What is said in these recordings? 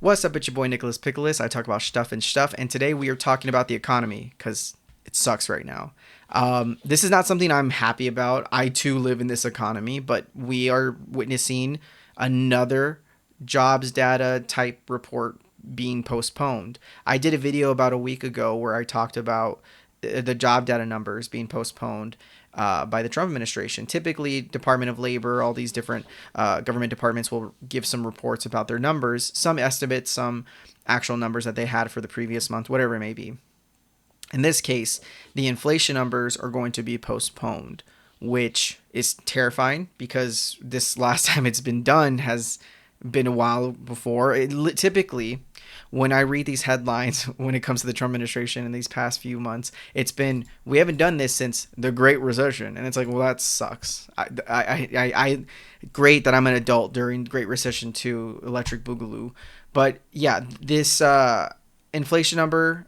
What's up, it's your boy Nicholas Pickles. I talk about stuff, and today we are talking about the economy because it sucks right now. This is not something I'm happy about. I too live in this economy, but we are witnessing another jobs data type report being postponed. I did a video about a week ago where I talked about the job data numbers being postponed by the Trump administration. Typically, Department of Labor, all these different government departments will give some reports about their numbers, some estimates, some actual numbers that they had for the previous month, whatever it may be. In this case, the inflation numbers are going to be postponed, which is terrifying because this last time it's been done has been a while before. Typically, when I read these headlines when it comes to the Trump administration in these past few months, it's been, we haven't done this since the Great Recession. And it's like, well, that sucks. Great that I'm an adult during Great Recession to Electric Boogaloo. But yeah, this inflation number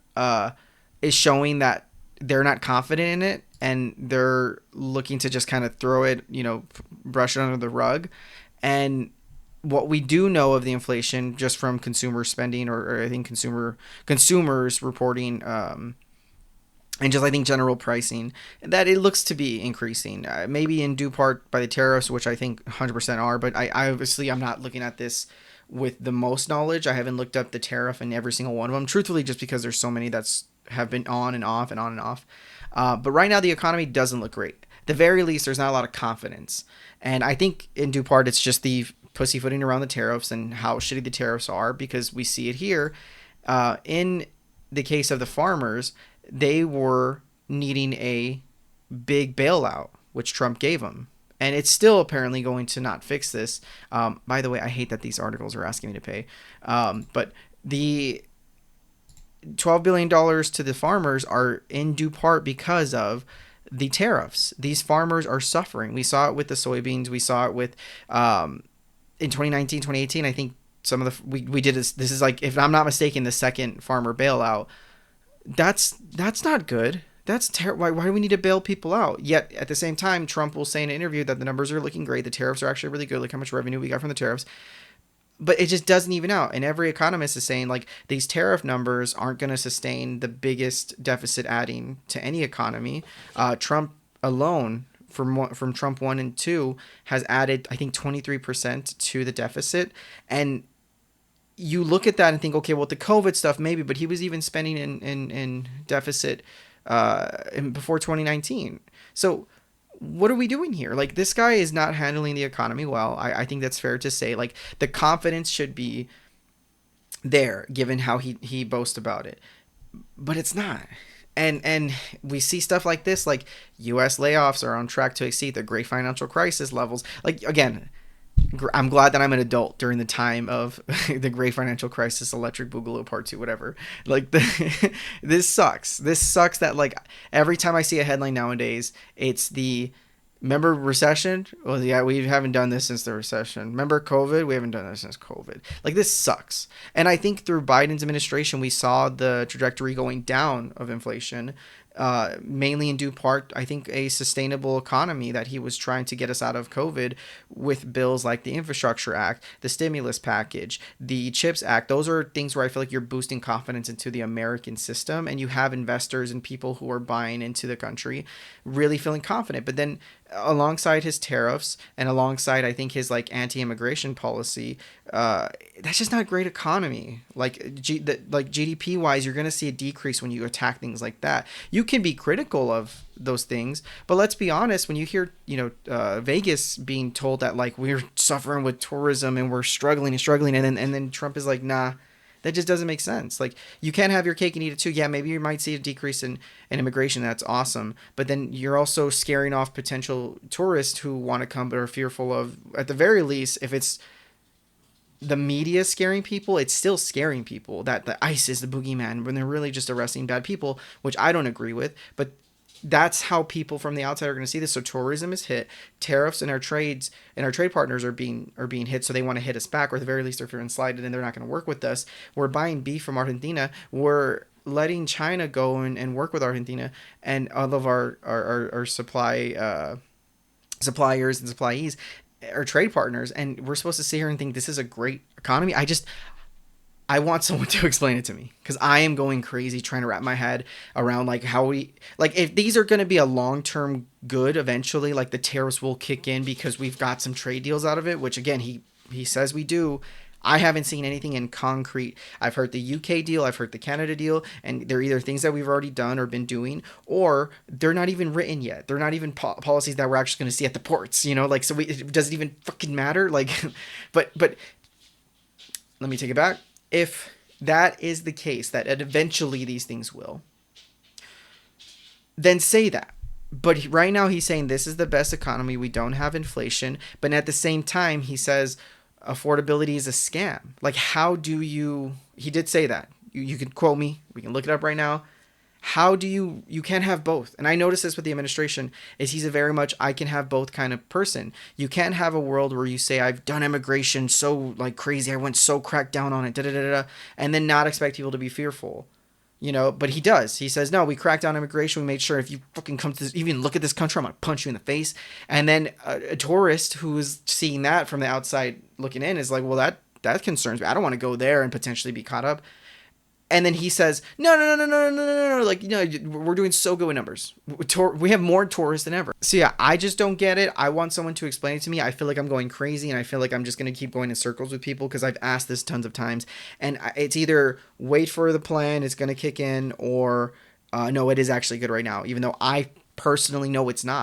is showing that they're not confident in it and they're looking to just kind of throw it, brush it under the rug. And what we do know of the inflation just from consumer spending or I think consumers reporting and just I think general pricing that it looks to be increasing, maybe in due part by the tariffs, which I think 100% are, but I obviously I'm not looking at this with the most knowledge. I haven't looked up the tariff in every single one of them, truthfully, just because there's so many that's have been on and off and on and off. But right now the economy doesn't look great. At the very least, there's not a lot of confidence, and I think in due part it's just the pussyfooting around the tariffs and how shitty the tariffs are, because we see it here. In the case of the farmers, they were needing a big bailout, which Trump gave them. And it's still apparently going to not fix this. By the way, I hate that these articles are asking me to pay. But the $12 billion to the farmers are in due part because of the tariffs. These farmers are suffering. We saw it with the soybeans. We saw it with in 2019, 2018, I think some of the we did this is like, if I'm not mistaken, the second farmer bailout. That's not good. That's terrible. Why do we need to bail people out? Yet at the same time, Trump will say in an interview that the numbers are looking great. The tariffs are actually really good. Look how much revenue we got from the tariffs. But it just doesn't even out. And every economist is saying like these tariff numbers aren't going to sustain the biggest deficit adding to any economy. Trump alone, from Trump 1 and 2, has added, I think, 23% to the deficit. And you look at that and think, okay, well, the COVID stuff, maybe, but he was even spending in deficit before 2019. So what are we doing here? Like, this guy is not handling the economy well. I think that's fair to say. Like, the confidence should be there, given how he boasts about it. But it's not. And we see stuff like this, like U.S. layoffs are on track to exceed the great financial crisis levels. Like, again, I'm glad that I'm an adult during the time of the great financial crisis, Electric Boogaloo Part 2, whatever. Like, this sucks. This sucks that, like, every time I see a headline nowadays, it's remember recession? Well, yeah, we haven't done this since the recession. Remember COVID? We haven't done this since COVID. Like, this sucks. And I think through Biden's administration, we saw the trajectory going down of inflation, mainly in due part, I think, a sustainable economy that he was trying to get us out of COVID with bills like the Infrastructure Act, the stimulus package, the CHIPS Act. Those are things where I feel like you're boosting confidence into the American system, and you have investors and people who are buying into the country really feeling confident. But then alongside his tariffs and alongside, I think, his like anti-immigration policy, that's just not a great economy. Like GDP wise, you're going to see a decrease when you attack things like that. You can be critical of those things, but let's be honest, when you hear, Vegas being told that like we're suffering with tourism and we're struggling, and then Trump is like, nah, that just doesn't make sense. Like, you can't have your cake and eat it too. Yeah, maybe you might see a decrease in immigration. That's awesome. But then you're also scaring off potential tourists who want to come but are fearful of, at the very least, if it's the media scaring people, it's still scaring people that the ICE is the boogeyman when they're really just arresting bad people, which I don't agree with. But that's how people from the outside are going to see this. So tourism is hit, tariffs and our trade partners are being hit. So they want to hit us back, or at the very least, if they're enslighted and they're not going to work with us. We're buying beef from Argentina. We're letting China go and work with Argentina and all of our suppliers and suppliees, our trade partners. And we're supposed to sit here and think this is a great economy. I want someone to explain it to me because I am going crazy trying to wrap my head around like how we like if these are going to be a long-term good eventually, like the tariffs will kick in because we've got some trade deals out of it, which again he says we do. I haven't seen anything in concrete. I've heard the UK deal, I've heard the Canada deal, and they're either things that we've already done or been doing, or they're not even written yet. They're not even policies that we're actually going to see at the ports. You know, like so does it even fucking matter? Like, but let me take it back. If that is the case, that eventually these things will, then say that. But right now he's saying this is the best economy. We don't have inflation. But at the same time, he says affordability is a scam. Like, how do you. He did say that. You can quote me. We can look it up right now. How do you can't have both? And I noticed this with the administration is he's a very much I can have both kind of person. You can't have a world where you say I've done immigration so like crazy, I went so cracked down on it, da da da da, and then not expect people to be fearful. You know, but he does. He says, no, we cracked down immigration. We made sure if you fucking come to this, even look at this country, I'm going to punch you in the face. And then a tourist who is seeing that from the outside looking in is like, well, that concerns me. I don't want to go there and potentially be caught up. And then he says, no, no, no, no, no, no, no, no, like, you know, we're doing so good with numbers. We have more tourists than ever. So yeah, I just don't get it. I want someone to explain it to me. I feel like I'm going crazy, and I feel like I'm just going to keep going in circles with people because I've asked this tons of times. And it's either wait for the plan, it's going to kick in, or no, it is actually good right now, even though I personally know it's not.